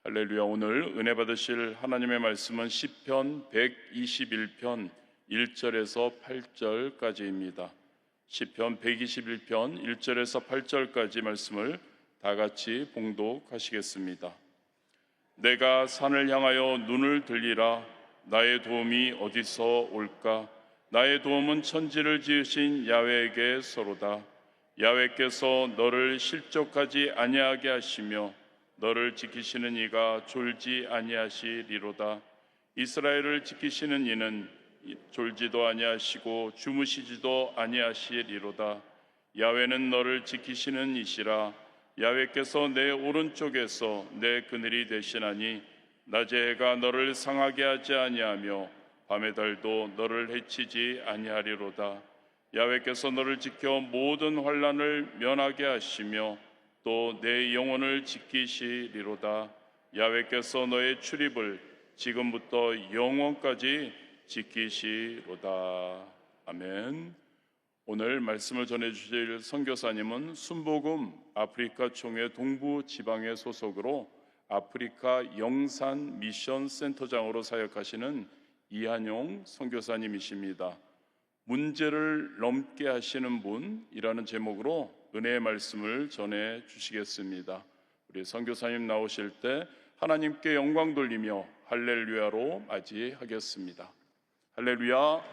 할렐루야. 오늘 은혜 받으실 하나님의 말씀은 시편 121편 1절에서 8절까지입니다. 시편 121편 1절에서 8절까지 말씀을 다 같이 봉독하시겠습니다. 내가 산을 향하여 눈을 들리라. 나의 도움이 어디서 올까? 나의 도움은 천지를 지으신 야훼에게서로다. 야훼께서 너를 실족하지 아니하게 하시며 너를 지키시는 이가 졸지 아니하시리로다. 이스라엘을 지키시는 이는 졸지도 아니하시고 주무시지도 아니하시리로다. 야훼는 너를 지키시는 이시라. 야훼께서 내 오른쪽에서 내 그늘이 되시나니 낮의 해가 너를 상하게 하지 아니하며 밤의 달도 너를 해치지 아니하리로다. 야훼께서 너를 지켜 모든 환난을 면하게 하시며 또 내 영혼을 지키시리로다. 야훼께서 너의 출입을 지금부터 영원까지 지키시로다. 아멘. 오늘 말씀을 전해주실 선교사님은 순복음 아프리카 총회 동부 지방의 소속으로 아프리카 영산 미션 센터장으로 사역하시는 이한용 선교사님이십니다. 문제를 넘게 하시는 분이라는 제목으로 은혜의 말씀을 전해 주시겠습니다. 우리 선교사님 나오실 때 하나님께 영광 돌리며 할렐루야로 맞이하겠습니다. 할렐루야.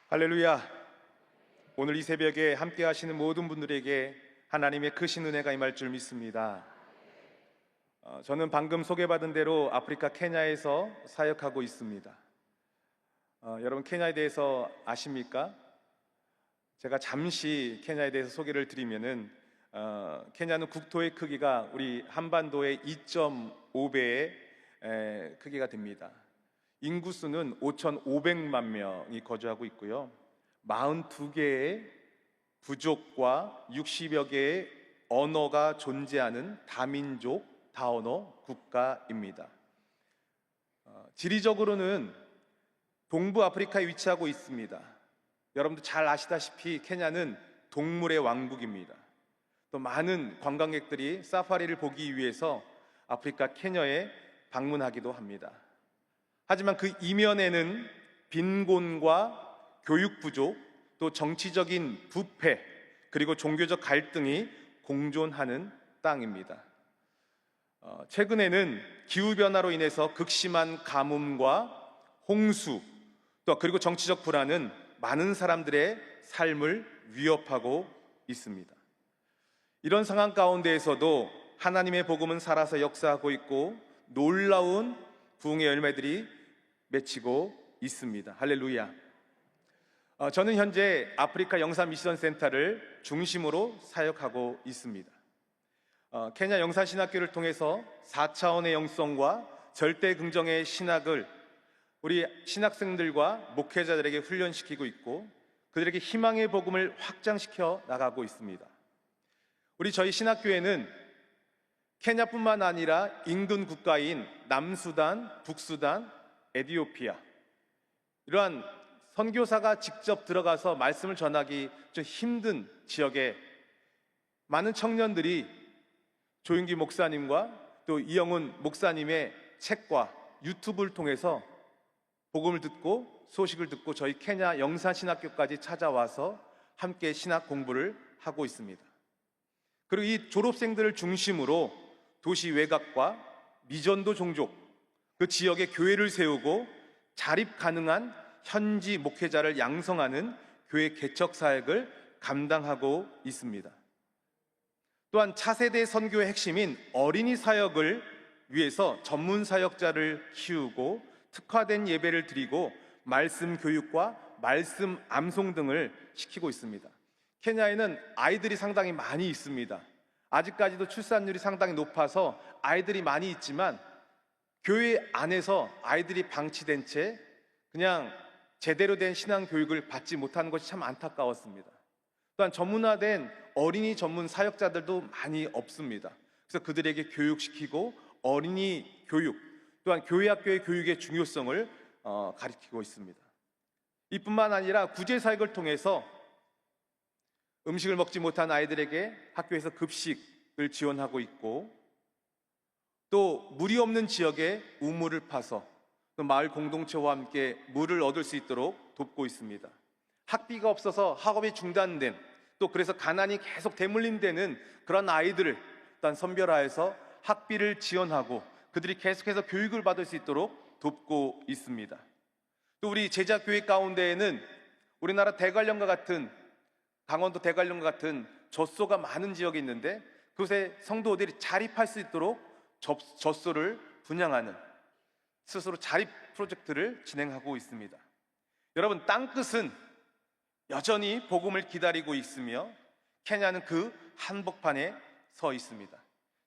할렐루야. 오늘 이 새벽에 함께 하시는 모든 분들에게 하나님의 크신 은혜가 임할 줄 믿습니다. 저는 방금 소개받은 대로 아프리카 케냐에서 사역하고 있습니다. 여러분, 케냐에 대해서 아십니까? 제가 잠시 케냐에 대해서 소개를 드리면은 케냐는 국토의 크기가 우리 한반도의 2.5배의 크기가 됩니다. 인구수는 5,500만 명이 거주하고 있고요. 42개의 부족과 60여 개의 언어가 존재하는 다민족, 다언어 국가입니다. 지리적으로는 동부 아프리카에 위치하고 있습니다. 여러분도 잘 아시다시피 케냐는 동물의 왕국입니다. 또 많은 관광객들이 사파리를 보기 위해서 아프리카 케냐에 방문하기도 합니다. 하지만 그 이면에는 빈곤과 교육 부족, 또 정치적인 부패, 그리고 종교적 갈등이 공존하는 땅입니다. 최근에는 기후변화로 인해서 극심한 가뭄과 홍수, 또 그리고 정치적 불안은 많은 사람들의 삶을 위협하고 있습니다. 이런 상황 가운데에서도 하나님의 복음은 살아서 역사하고 있고 놀라운 부흥의 열매들이 맺히고 있습니다. 할렐루야. 저는 현재 아프리카 영산 미션 센터를 중심으로 사역하고 있습니다. 케냐 영산신학교를 통해서 4차원의 영성과 절대 긍정의 신학을 우리 신학생들과 목회자들에게 훈련시키고 있고 그들에게 희망의 복음을 확장시켜 나가고 있습니다. 저희 신학교에는 케냐뿐만 아니라 인근 국가인 남수단, 북수단, 에티오피아, 이러한 선교사가 직접 들어가서 말씀을 전하기 좀 힘든 지역에 많은 청년들이 조윤기 목사님과 또 이영훈 목사님의 책과 유튜브를 통해서 복음을 듣고 소식을 듣고 저희 케냐 영산신학교까지 찾아와서 함께 신학 공부를 하고 있습니다. 그리고 이 졸업생들을 중심으로 도시 외곽과 미전도 종족, 그 지역에 교회를 세우고 자립 가능한 현지 목회자를 양성하는 교회 개척 사역을 감당하고 있습니다. 또한 차세대 선교의 핵심인 어린이 사역을 위해서 전문 사역자를 키우고 특화된 예배를 드리고 말씀 교육과 말씀 암송 등을 시키고 있습니다. 케냐에는 아이들이 상당히 많이 있습니다. 아직까지도 출산율이 상당히 높아서 아이들이 많이 있지만 교회 안에서 아이들이 방치된 채 그냥 제대로 된 신앙 교육을 받지 못하는 것이 참 안타까웠습니다. 또한 전문화된 어린이 전문 사역자들도 많이 없습니다. 그래서 그들에게 교육시키고 어린이 교육, 또한 교회학교의 교육의 중요성을 가르치고 있습니다. 이뿐만 아니라 구제사역을 통해서 음식을 먹지 못한 아이들에게 학교에서 급식을 지원하고 있고, 또 물이 없는 지역에 우물을 파서 또 마을 공동체와 함께 물을 얻을 수 있도록 돕고 있습니다. 학비가 없어서 학업이 중단된, 또 그래서 가난이 계속 대물림되는 그런 아이들을 일단 선별하여서 학비를 지원하고 그들이 계속해서 교육을 받을 수 있도록 돕고 있습니다. 또 우리 제자교회 가운데에는 우리나라 대관령과 같은, 강원도 대관령과 같은 젖소가 많은 지역이 있는데, 그곳에 성도들이 자립할 수 있도록 젖소를 분양하는 스스로 자립 프로젝트를 진행하고 있습니다. 여러분, 땅끝은 여전히 복음을 기다리고 있으며 케냐는 그 한복판에 서 있습니다.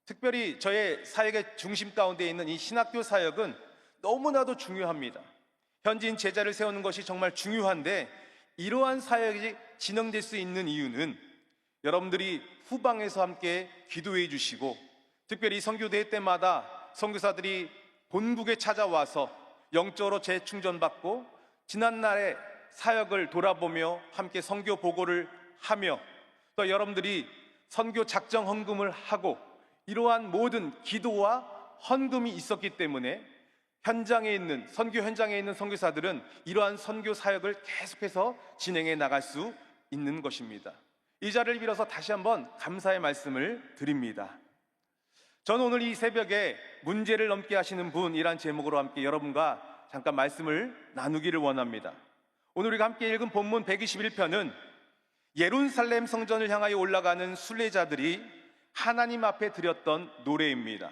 특별히 저의 사역의 중심 가운데 있는 이 신학교 사역은 너무나도 중요합니다. 현지인 제자를 세우는 것이 정말 중요한데, 이러한 사역이 진행될 수 있는 이유는 여러분들이 후방에서 함께 기도해 주시고, 특별히 선교대회 때마다 선교사들이 본국에 찾아와서 영적으로 재충전받고 지난날의 사역을 돌아보며 함께 선교 보고를 하며, 또 여러분들이 선교 작정 헌금을 하고, 이러한 모든 기도와 헌금이 있었기 때문에 현장에 있는, 선교 현장에 있는 선교사들은 이러한 선교 사역을 계속해서 진행해 나갈 수 있는 것입니다. 이 자리를 빌어서 다시 한번 감사의 말씀을 드립니다. 저는 오늘 이 새벽에 문제를 넘게 하시는 분이란 제목으로 함께 여러분과 잠깐 말씀을 나누기를 원합니다. 오늘 우리가 함께 읽은 본문 121편은 예루살렘 성전을 향하여 올라가는 순례자들이 하나님 앞에 드렸던 노래입니다.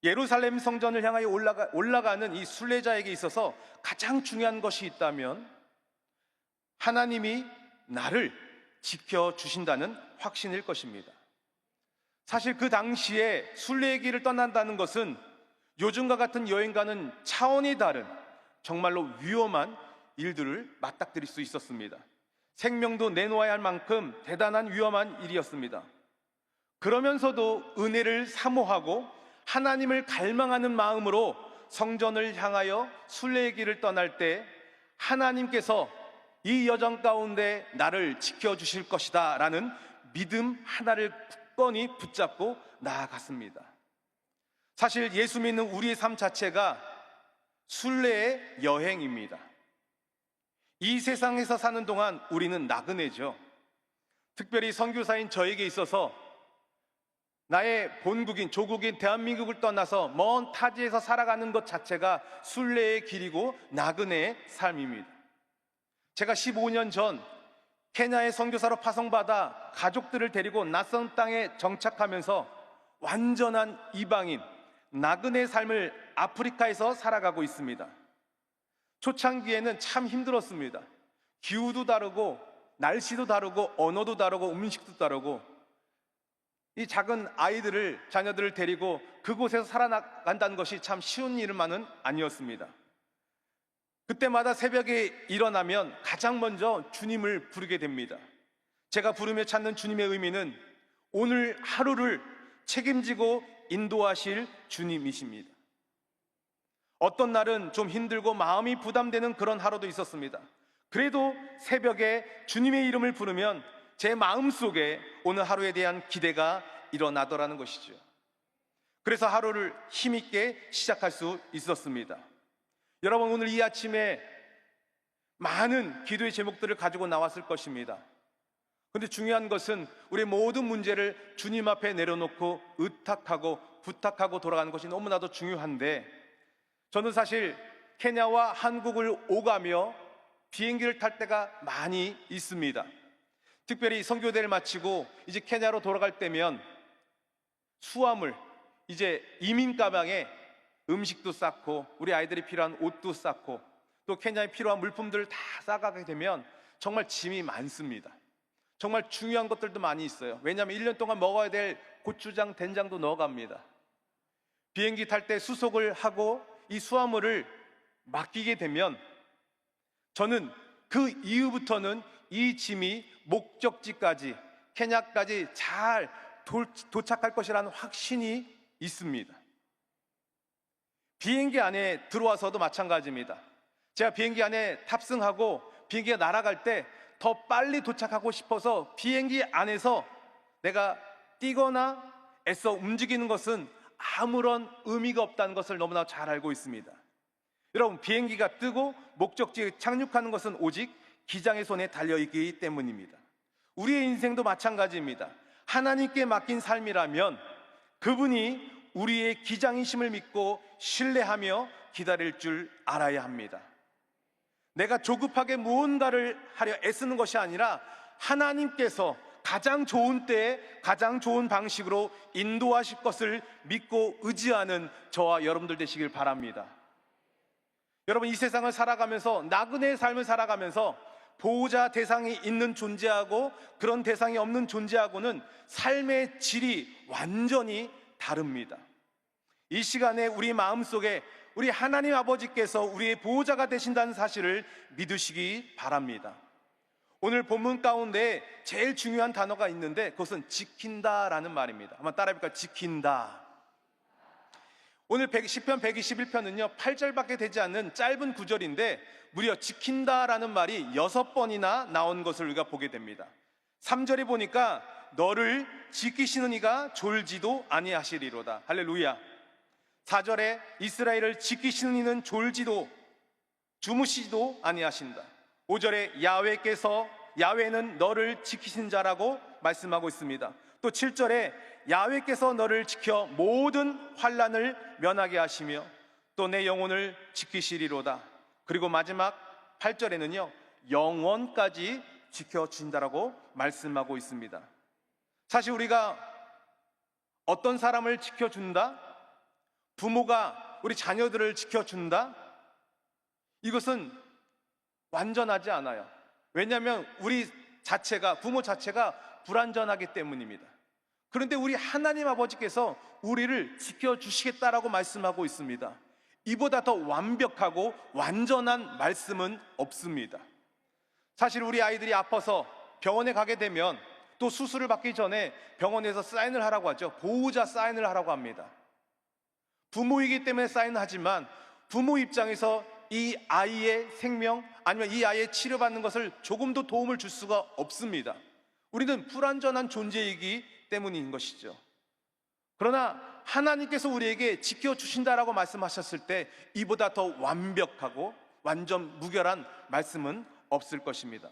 예루살렘 성전을 향하여 올라가는 이 순례자에게 있어서 가장 중요한 것이 있다면 하나님이 나를 지켜주신다는 확신일 것입니다. 사실 그 당시에 순례의 길을 떠난다는 것은 요즘과 같은 여행과는 차원이 다른 정말로 위험한 일들을 맞닥뜨릴 수 있었습니다. 생명도 내놓아야 할 만큼 대단한 위험한 일이었습니다. 그러면서도 은혜를 사모하고 하나님을 갈망하는 마음으로 성전을 향하여 순례의 길을 떠날 때 하나님께서 이 여정 가운데 나를 지켜주실 것이다 라는 믿음 하나를 굳건히 붙잡고 나아갔습니다. 사실 예수 믿는 우리의 삶 자체가 순례의 여행입니다. 이 세상에서 사는 동안 우리는 나그네죠. 특별히 선교사인 저에게 있어서 나의 본국인, 조국인 대한민국을 떠나서 먼 타지에서 살아가는 것 자체가 순례의 길이고 나그네의 삶입니다. 제가 15년 전 케냐의 선교사로 파송받아 가족들을 데리고 낯선 땅에 정착하면서 완전한 이방인, 나그네 삶을 아프리카에서 살아가고 있습니다. 초창기에는 참 힘들었습니다. 기후도 다르고 날씨도 다르고 언어도 다르고 음식도 다르고, 이 작은 아이들을, 자녀들을 데리고 그곳에서 살아간다는 것이 참 쉬운 일만은 아니었습니다. 그때마다 새벽에 일어나면 가장 먼저 주님을 부르게 됩니다. 제가 부르며 찾는 주님의 의미는 오늘 하루를 책임지고 인도하실 주님이십니다. 어떤 날은 좀 힘들고 마음이 부담되는 그런 하루도 있었습니다. 그래도 새벽에 주님의 이름을 부르면 제 마음속에 오늘 하루에 대한 기대가 일어나더라는 것이죠. 그래서 하루를 힘있게 시작할 수 있었습니다. 여러분, 오늘 이 아침에 많은 기도의 제목들을 가지고 나왔을 것입니다. 그런데 중요한 것은 우리 모든 문제를 주님 앞에 내려놓고 의탁하고 부탁하고 돌아가는 것이 너무나도 중요한데, 저는 사실 케냐와 한국을 오가며 비행기를 탈 때가 많이 있습니다. 특별히 선교대를 마치고 이제 케냐로 돌아갈 때면 수화물, 이제 이민 가방에 음식도 쌓고 우리 아이들이 필요한 옷도 쌓고 또 케냐에 필요한 물품들을 다 싸가게 되면 정말 짐이 많습니다. 정말 중요한 것들도 많이 있어요. 왜냐하면 1년 동안 먹어야 될 고추장, 된장도 넣어갑니다. 비행기 탈 때 수속을 하고 이 수화물을 맡기게 되면 저는 그 이후부터는 이 짐이 목적지까지, 케냐까지 잘 도착할 것이라는 확신이 있습니다. 비행기 안에 들어와서도 마찬가지입니다. 제가 비행기 안에 탑승하고 비행기가 날아갈 때 더 빨리 도착하고 싶어서 비행기 안에서 내가 뛰거나 애써 움직이는 것은 아무런 의미가 없다는 것을 너무나 잘 알고 있습니다. 여러분, 비행기가 뜨고 목적지에 착륙하는 것은 오직 기장의 손에 달려있기 때문입니다. 우리의 인생도 마찬가지입니다. 하나님께 맡긴 삶이라면 그분이 우리의 기장이심을 믿고 신뢰하며 기다릴 줄 알아야 합니다. 내가 조급하게 무언가를 하려 애쓰는 것이 아니라 하나님께서 가장 좋은 때에 가장 좋은 방식으로 인도하실 것을 믿고 의지하는 저와 여러분들 되시길 바랍니다. 여러분, 이 세상을 살아가면서, 나그네의 삶을 살아가면서 보호자 대상이 있는 존재하고 그런 대상이 없는 존재하고는 삶의 질이 완전히 다릅니다. 이 시간에 우리 마음속에 우리 하나님 아버지께서 우리의 보호자가 되신다는 사실을 믿으시기 바랍니다. 오늘 본문 가운데 제일 중요한 단어가 있는데 그것은 지킨다라는 말입니다. 한번 따라해볼까요? 지킨다. 오늘 시편 121편은요 8절밖에 되지 않는 짧은 구절인데 무려 지킨다라는 말이 6번이나 나온 것을 우리가 보게 됩니다. 3절에 보니까 너를 지키시는 이가 졸지도 아니하시리로다. 할렐루야. 4절에 이스라엘을 지키시는 이는 졸지도 주무시지도 아니하신다. 5절에 야훼는 너를 지키신 자라고 말씀하고 있습니다. 또 7절에 야훼께서 너를 지켜 모든 환난을 면하게 하시며 또 내 영혼을 지키시리로다. 그리고 마지막 8절에는요 영원까지 지켜준다라고 말씀하고 있습니다. 사실 우리가 어떤 사람을 지켜준다? 부모가 우리 자녀들을 지켜준다? 이것은 완전하지 않아요. 왜냐하면 우리 자체가, 부모 자체가 불완전하기 때문입니다. 그런데 우리 하나님 아버지께서 우리를 지켜주시겠다라고 말씀하고 있습니다. 이보다 더 완벽하고 완전한 말씀은 없습니다. 사실 우리 아이들이 아파서 병원에 가게 되면 또 수술을 받기 전에 병원에서 사인을 하라고 하죠. 보호자 사인을 하라고 합니다. 부모이기 때문에 사인을 하지만 부모 입장에서 이 아이의 생명 아니면 이 아이의 치료받는 것을 조금도 도움을 줄 수가 없습니다. 우리는 불완전한 존재이기 때문인 것이죠. 그러나 하나님께서 우리에게 지켜주신다라고 말씀하셨을 때 이보다 더 완벽하고 완전 무결한 말씀은 없을 것입니다.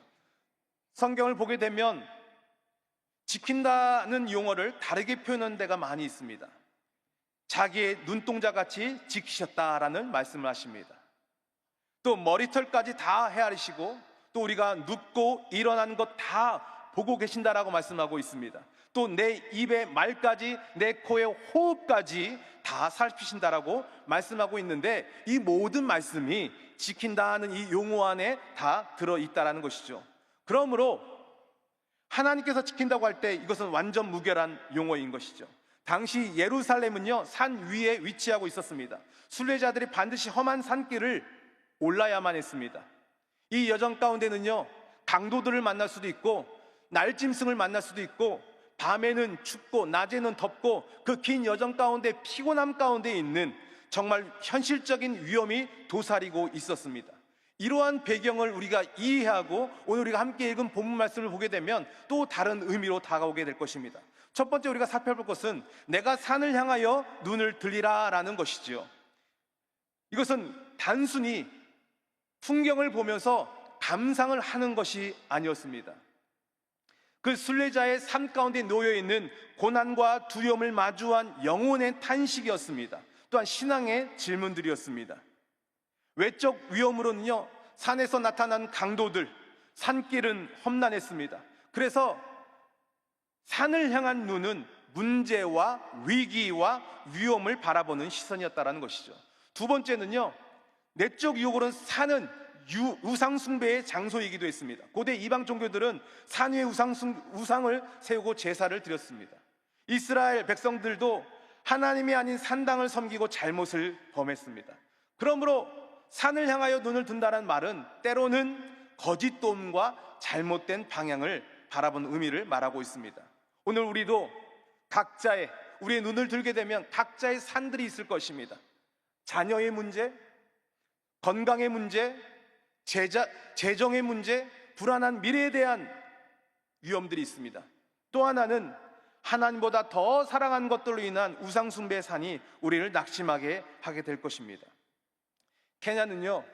성경을 보게 되면 지킨다는 용어를 다르게 표현하는 데가 많이 있습니다. 자기의 눈동자같이 지키셨다라는 말씀을 하십니다. 또 머리털까지 다 헤아리시고 또 우리가 눕고 일어나는 것 다 보고 계신다라고 말씀하고 있습니다. 또 내 입의 말까지 내 코의 호흡까지 다 살피신다라고 말씀하고 있는데 이 모든 말씀이 지킨다는 이 용어 안에 다 들어있다라는 것이죠. 그러므로 하나님께서 지킨다고 할 때 이것은 완전 무결한 용어인 것이죠. 당시 예루살렘은요 산 위에 위치하고 있었습니다. 순례자들이 반드시 험한 산길을 올라야만 했습니다. 이 여정 가운데는요 강도들을 만날 수도 있고 날짐승을 만날 수도 있고 밤에는 춥고 낮에는 덥고 그 긴 여정 가운데 피곤함 가운데 있는 정말 현실적인 위험이 도사리고 있었습니다. 이러한 배경을 우리가 이해하고 오늘 우리가 함께 읽은 본문 말씀을 보게 되면 또 다른 의미로 다가오게 될 것입니다. 첫 번째 우리가 살펴볼 것은 내가 산을 향하여 눈을 들리라 라는 것이지요. 이것은 단순히 풍경을 보면서 감상을 하는 것이 아니었습니다. 그 순례자의 삶 가운데 놓여있는 고난과 두려움을 마주한 영혼의 탄식이었습니다. 또한 신앙의 질문들이었습니다. 외적 위험으로는요 산에서 나타난 강도들, 산길은 험난했습니다. 그래서 산을 향한 눈은 문제와 위기와 위험을 바라보는 시선이었다는 것이죠. 두 번째는요 내적 유혹으로는 산은 우상숭배의 장소이기도 했습니다. 고대 이방 종교들은 산 위에 우상을 세우고 제사를 드렸습니다. 이스라엘 백성들도 하나님이 아닌 산당을 섬기고 잘못을 범했습니다. 그러므로 산을 향하여 눈을 든다는 말은 때로는 거짓 도움과 잘못된 방향을 바라보는 의미를 말하고 있습니다. 오늘 우리도 각자의 우리의 눈을 들게 되면 각자의 산들이 있을 것입니다. 자녀의 문제, 건강의 문제, 재정의 문제, 불안한 미래에 대한 위험들이 있습니다. 또 하나는 하나님보다 더 사랑한 것들로 인한 우상숭배의 산이 우리를 낙심하게 하게 될 것입니다. 케냐는요,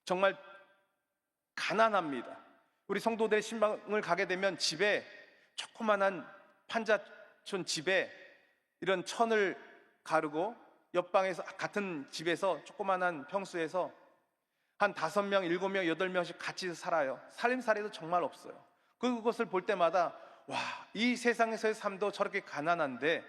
정말 가난합니다. 우리 성도들의 신방을 가게 되면 집에, 조그만한 판자촌 집에 이런 천을 가르고 옆방에서, 같은 집에서 조그만한 평수에서 한 5명, 7명, 8명씩 같이 살아요. 살림살이도 정말 없어요. 그것을 볼 때마다 와, 이 세상에서의 삶도 저렇게 가난한데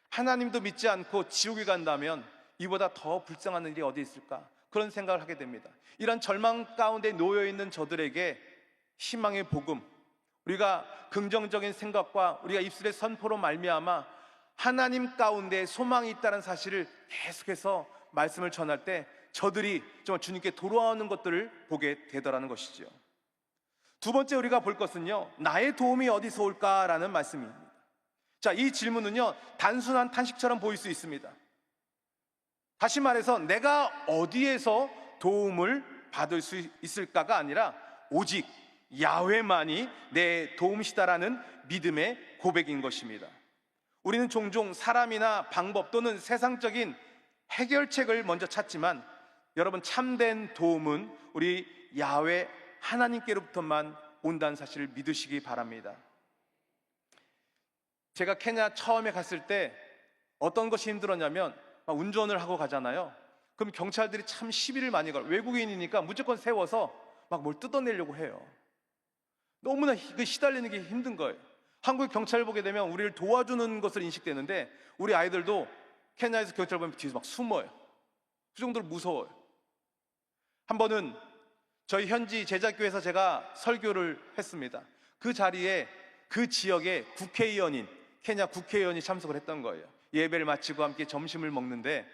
하나님도 믿지 않고 지옥에 간다면 이보다 더 불쌍한 일이 어디 있을까? 그런 생각을 하게 됩니다. 이런 절망 가운데 놓여 있는 저들에게 희망의 복음, 우리가 긍정적인 생각과 우리가 입술의 선포로 말미암아 하나님 가운데 소망이 있다는 사실을 계속해서 말씀을 전할 때 저들이 정말 주님께 돌아오는 것들을 보게 되더라는 것이죠. 두 번째 우리가 볼 것은요, 나의 도움이 어디서 올까라는 말씀입니다. 자, 이 질문은요, 단순한 탄식처럼 보일 수 있습니다. 다시 말해서 내가 어디에서 도움을 받을 수 있을까가 아니라 오직 야훼만이 내 도움이시다라는 믿음의 고백인 것입니다. 우리는 종종 사람이나 방법 또는 세상적인 해결책을 먼저 찾지만 여러분, 참된 도움은 우리 야훼 하나님께로부터만 온다는 사실을 믿으시기 바랍니다. 제가 케냐 처음에 갔을 때 어떤 것이 힘들었냐면, 막 운전을 하고 가잖아요. 그럼 경찰들이 참 시비를 많이 걸어요. 외국인이니까 무조건 세워서 막 뭘 뜯어내려고 해요. 너무나 시달리는 게 힘든 거예요. 한국 경찰 보게 되면 우리를 도와주는 것을 인식되는데 우리 아이들도 케냐에서 경찰 보면 뒤에서 막 숨어요. 그 정도로 무서워요. 한 번은 저희 현지 제자교회에서 제가 설교를 했습니다. 그 자리에 그 지역의 국회의원인, 케냐 국회의원이 참석을 했던 거예요. 예배를 마치고 함께 점심을 먹는데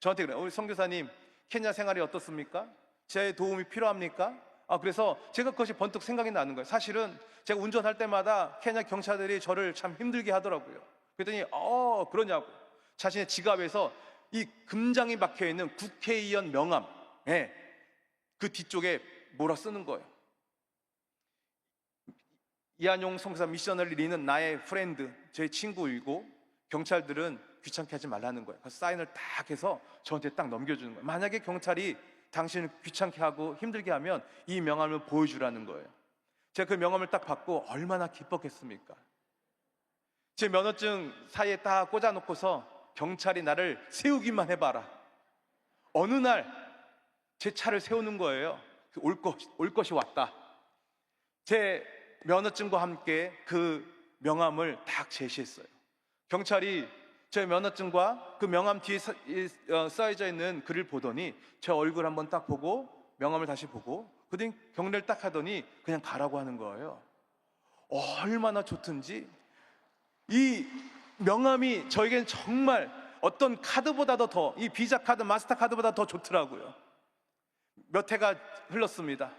저한테 그래요. 우리 선교사님, 케냐 생활이 어떻습니까? 제 도움이 필요합니까? 그래서 제가 그것이 번뜩 생각이 나는 거예요. 사실은 제가 운전할 때마다 케냐 경찰들이 저를 참 힘들게 하더라고요. 그랬더니 그러냐고 자신의 지갑에서 이 금장이 박혀있는 국회의원 명함, 그 뒤쪽에 뭐라 쓰는 거예요. 이한용 선교사 미션을 리는 나의 프렌드, 제 친구이고 경찰들은 귀찮게 하지 말라는 거예요. 그래서 사인을 딱 해서 저한테 딱 넘겨주는 거예요. 만약에 경찰이 당신을 귀찮게 하고 힘들게 하면 이 명함을 보여주라는 거예요. 제가 그 명함을 딱 받고 얼마나 기뻤겠습니까? 제 면허증 사이에 딱 꽂아놓고서 경찰이 나를 세우기만 해봐라. 어느 날 제 차를 세우는 거예요. 올 것이 왔다. 제 면허증과 함께 그 명함을 딱 제시했어요. 경찰이 제 면허증과 그 명함 뒤에 써져 있는 글을 보더니 제 얼굴 한번 딱 보고 명함을 다시 보고 그다음에 경례를 딱 하더니 그냥 가라고 하는 거예요. 얼마나 좋든지 이 명함이 저에겐 정말 어떤 카드보다도 더, 이 비자 카드, 마스터 카드보다 더 좋더라고요. 몇 해가 흘렀습니다.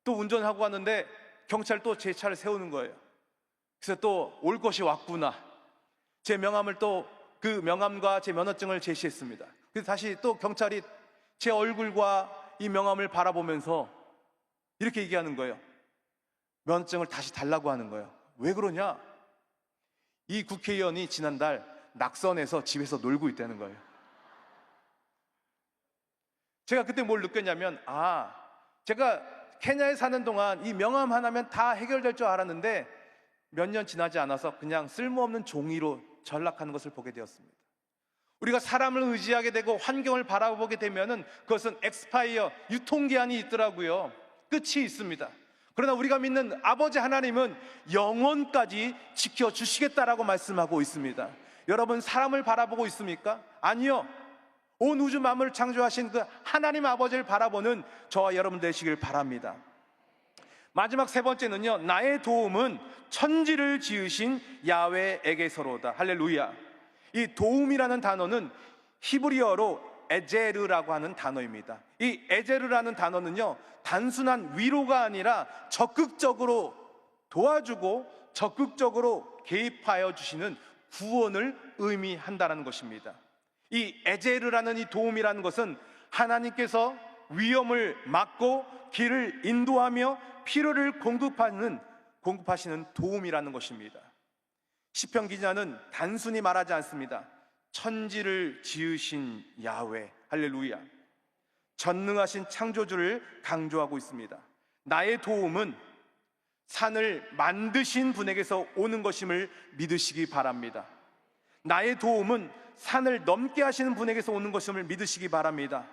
또 운전하고 왔는데 경찰 또 제 차를 세우는 거예요. 그래서 또 올 것이 왔구나. 제 명함을 또 그 명함과 제 면허증을 제시했습니다. 그래서 다시 또 경찰이 제 얼굴과 이 명함을 바라보면서 이렇게 얘기하는 거예요. 면허증을 다시 달라고 하는 거예요. 왜 그러냐? 이 국회의원이 지난달 낙선해서 집에서 놀고 있다는 거예요. 제가 그때 뭘 느꼈냐면, 제가 케냐에 사는 동안 이 명함 하나면 다 해결될 줄 알았는데 몇 년 지나지 않아서 그냥 쓸모없는 종이로 전락하는 것을 보게 되었습니다. 우리가 사람을 의지하게 되고 환경을 바라보게 되면은 그것은 엑스파이어, 유통기한이 있더라고요. 끝이 있습니다. 그러나 우리가 믿는 아버지 하나님은 영원까지 지켜주시겠다라고 말씀하고 있습니다. 여러분, 사람을 바라보고 있습니까? 아니요. 온 우주 만물을 창조하신 그 하나님 아버지를 바라보는 저와 여러분 되시길 바랍니다. 마지막 세 번째는요, 나의 도움은 천지를 지으신 야훼에게서로다. 할렐루야. 이 도움이라는 단어는 히브리어로 에제르라고 하는 단어입니다. 이 에제르라는 단어는요, 단순한 위로가 아니라 적극적으로 도와주고 적극적으로 개입하여 주시는 구원을 의미한다는 것입니다. 이 에제르라는 이 도움이라는 것은 하나님께서 위험을 막고 길을 인도하며 필요를 공급하시는 도움이라는 것입니다. 시편 기자는 단순히 말하지 않습니다. 천지를 지으신 야훼, 할렐루야. 전능하신 창조주를 강조하고 있습니다. 나의 도움은 산을 만드신 분에게서 오는 것임을 믿으시기 바랍니다. 나의 도움은 산을 넘게 하시는 분에게서 오는 것임을 믿으시기 바랍니다.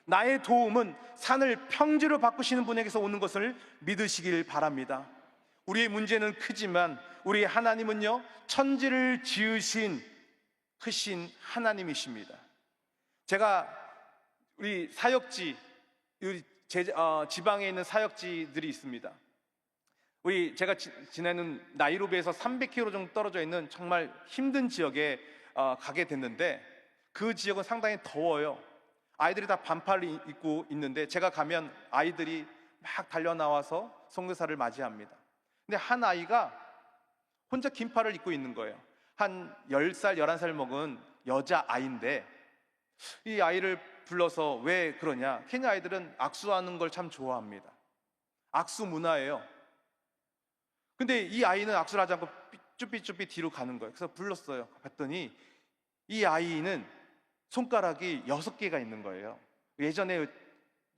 나의 도움은 산을 평지로 바꾸시는 분에게서 오는 것을 믿으시길 바랍니다. 우리의 문제는 크지만 우리 하나님은요, 천지를 지으신 크신 하나님이십니다. 제가 우리 사역지, 지방에 있는 사역지들이 있습니다. 제가 지내는 나이로비에서 300km 정도 떨어져 있는 정말 힘든 지역에 가게 됐는데, 그 지역은 상당히 더워요. 아이들이 다 반팔을 입고 있는데 제가 가면 아이들이 막 달려 나와서 선교사를 맞이합니다. 근데 한 아이가 혼자 긴팔을 입고 있는 거예요. 한 10살, 11살 먹은 여자아이인데, 이 아이를 불러서 왜 그러냐, 케냐 아이들은 악수하는 걸 참 좋아합니다. 악수 문화예요. 근데 이 아이는 악수를 하지 않고 쭈삐쭈삐 뒤로 가는 거예요. 그래서 불렀어요. 봤더니 이 아이는 손가락이 6개가 있는 거예요. 예전에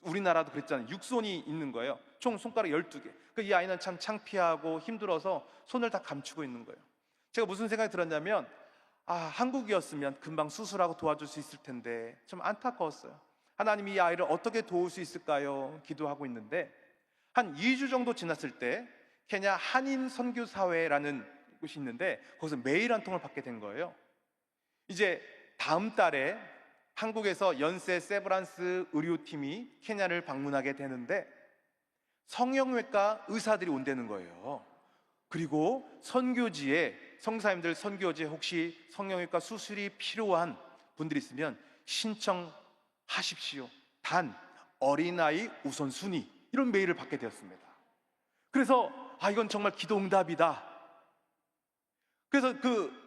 우리나라도 그랬잖아요. 6손이 있는 거예요. 총 손가락 12개. 이 아이는 참 창피하고 힘들어서 손을 다 감추고 있는 거예요. 제가 무슨 생각이 들었냐면, 한국이었으면 금방 수술하고 도와줄 수 있을 텐데 좀 안타까웠어요. 하나님이 이 아이를 어떻게 도울 수 있을까요? 기도하고 있는데, 한 2주 정도 지났을 때 케냐 한인 선교사회라는 곳이 있는데 거기서 메일 한 통을 받게 된 거예요. 이제 다음 달에 한국에서 연세 세브란스 의료팀이 케냐를 방문하게 되는데 성형외과 의사들이 온다는 거예요. 그리고 선교사님들 선교지에 혹시 성형외과 수술이 필요한 분들이 있으면 신청하십시오. 단 어린아이 우선순위, 이런 메일을 받게 되었습니다. 그래서 이건 정말 기도응답이다. 그래서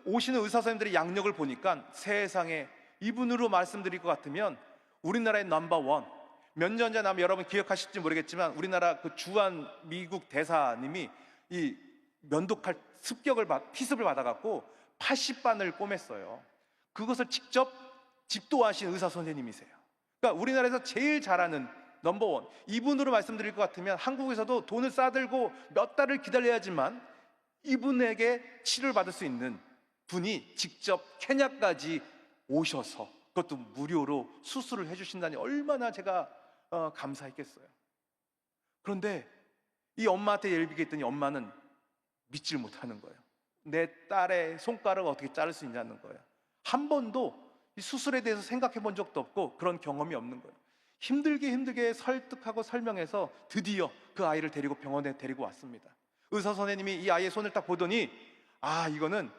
오시는 의사 선생님들의 양력을 보니까 세상에, 이분으로 말씀드릴 것 같으면 우리나라의 넘버원, 몇 년 전에 아마 여러분 기억하실지 모르겠지만 우리나라 주한 미국 대사님이 이 면도칼 피습을 받아갖고 80반을 꼬맸어요. 그것을 직접 집도하신 의사 선생님이세요. 그러니까 우리나라에서 제일 잘하는 넘버원, 이분으로 말씀드릴 것 같으면 한국에서도 돈을 싸들고 몇 달을 기다려야지만 이분에게 치료를 받을 수 있는 분이 직접 케냐까지 오셔서 그것도 무료로 수술을 해주신다니 얼마나 제가 감사했겠어요. 그런데 이 엄마한테 예를 비겠더니 엄마는 믿질 못하는 거예요. 내 딸의 손가락을 어떻게 자를 수 있냐는 거예요. 한 번도 이 수술에 대해서 생각해 본 적도 없고 그런 경험이 없는 거예요. 힘들게 설득하고 설명해서 드디어 그 아이를 데리고 병원에 데리고 왔습니다. 의사 선생님이 이 아이의 손을 딱 보더니 이거는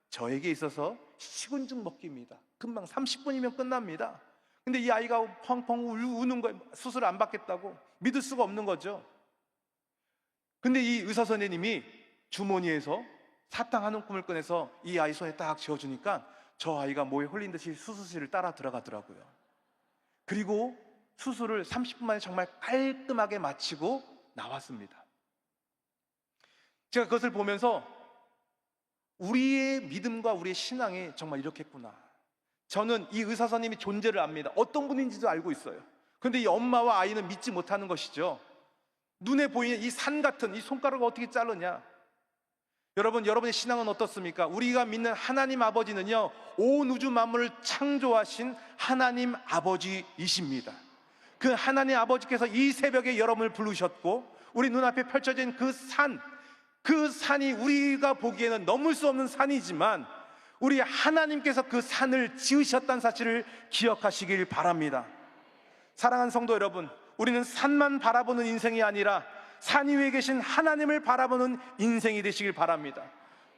저에게 있어서 식은죽 먹기입니다. 금방 30분이면 끝납니다. 근데 이 아이가 펑펑 우는 거예요. 수술 안 받겠다고. 믿을 수가 없는 거죠. 근데 이 의사 선생님이 주머니에서 사탕 한 움큼을 꺼내서 이 아이 손에 딱 쥐어주니까 저 아이가 뭐에 홀린 듯이 수술실을 따라 들어가더라고요. 그리고 수술을 30분 만에 정말 깔끔하게 마치고 나왔습니다. 제가 그것을 보면서 우리의 믿음과 우리의 신앙이 정말 이렇겠구나. 저는 이 의사 선생님이 존재를 압니다. 어떤 분인지도 알고 있어요. 그런데 이 엄마와 아이는 믿지 못하는 것이죠. 눈에 보이는 이 산 같은 이 손가락을 어떻게 자르냐. 여러분의 신앙은 어떻습니까? 우리가 믿는 하나님 아버지는요, 온 우주 만물을 창조하신 하나님 아버지이십니다. 그 하나님 아버지께서 이 새벽에 여러분을 부르셨고, 우리 눈앞에 펼쳐진 그 산이 우리가 보기에는 넘을 수 없는 산이지만 우리 하나님께서 그 산을 지으셨다는 사실을 기억하시길 바랍니다. 사랑하는 성도 여러분, 우리는 산만 바라보는 인생이 아니라 산 위에 계신 하나님을 바라보는 인생이 되시길 바랍니다.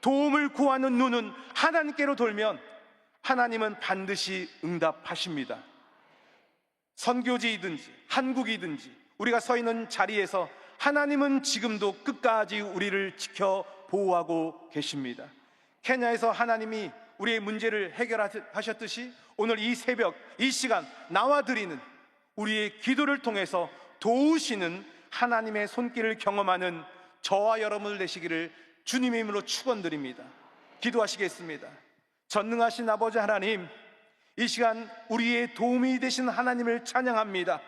도움을 구하는 눈은 하나님께로 돌면 하나님은 반드시 응답하십니다. 선교지이든지 한국이든지 우리가 서 있는 자리에서 하나님은 지금도 끝까지 우리를 지켜 보호하고 계십니다. 케냐에서 하나님이 우리의 문제를 해결하셨듯이 오늘 이 새벽, 이 시간 나와 드리는 우리의 기도를 통해서 도우시는 하나님의 손길을 경험하는 저와 여러분들 되시기를 주님의 이름으로 축원드립니다. 기도하시겠습니다. 전능하신 아버지 하나님, 이 시간 우리의 도움이 되신 하나님을 찬양합니다.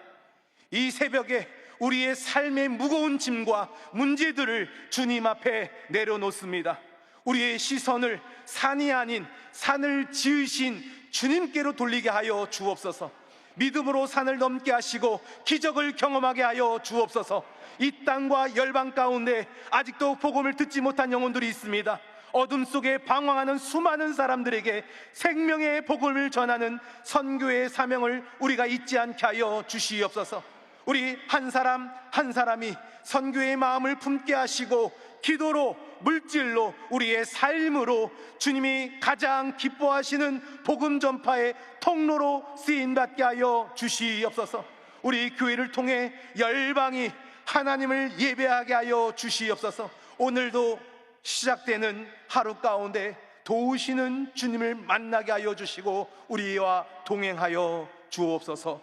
이 새벽에 우리의 삶의 무거운 짐과 문제들을 주님 앞에 내려놓습니다. 우리의 시선을 산이 아닌 산을 지으신 주님께로 돌리게 하여 주옵소서. 믿음으로 산을 넘게 하시고 기적을 경험하게 하여 주옵소서. 이 땅과 열방 가운데 아직도 복음을 듣지 못한 영혼들이 있습니다. 어둠 속에 방황하는 수많은 사람들에게 생명의 복음을 전하는 선교의 사명을 우리가 잊지 않게 하여 주시옵소서. 우리 한 사람 한 사람이 선교의 마음을 품게 하시고 기도로, 물질로, 우리의 삶으로 주님이 가장 기뻐하시는 복음 전파의 통로로 쓰임받게 하여 주시옵소서. 우리 교회를 통해 열방이 하나님을 예배하게 하여 주시옵소서. 오늘도 시작되는 하루 가운데 도우시는 주님을 만나게 하여 주시고 우리와 동행하여 주옵소서.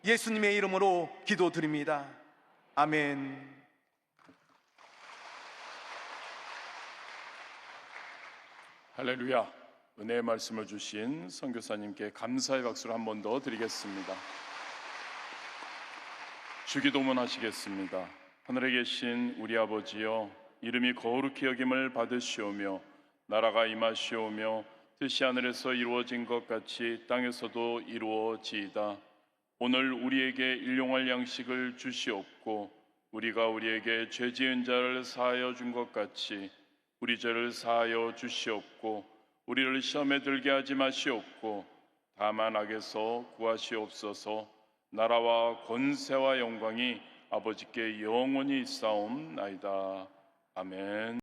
예수님의 이름으로 기도드립니다. 아멘. 할렐루야. 은혜의 말씀을 주신 선교사님께 감사의 박수를 한 번 더 드리겠습니다. 주기도문 하시겠습니다. 하늘에 계신 우리 아버지여, 이름이 거룩히 여김을 받으시오며 나라가 임하시오며 뜻이 하늘에서 이루어진 것 같이 땅에서도 이루어지이다. 오늘 우리에게 일용할 양식을 주시옵고 우리가 우리에게 죄 지은 자를 사하여 준 것 같이 우리 죄를 사하여 주시옵고 우리를 시험에 들게 하지 마시옵고 다만 악에서 구하시옵소서. 나라와 권세와 영광이 아버지께 영원히 있사옵나이다. 아멘.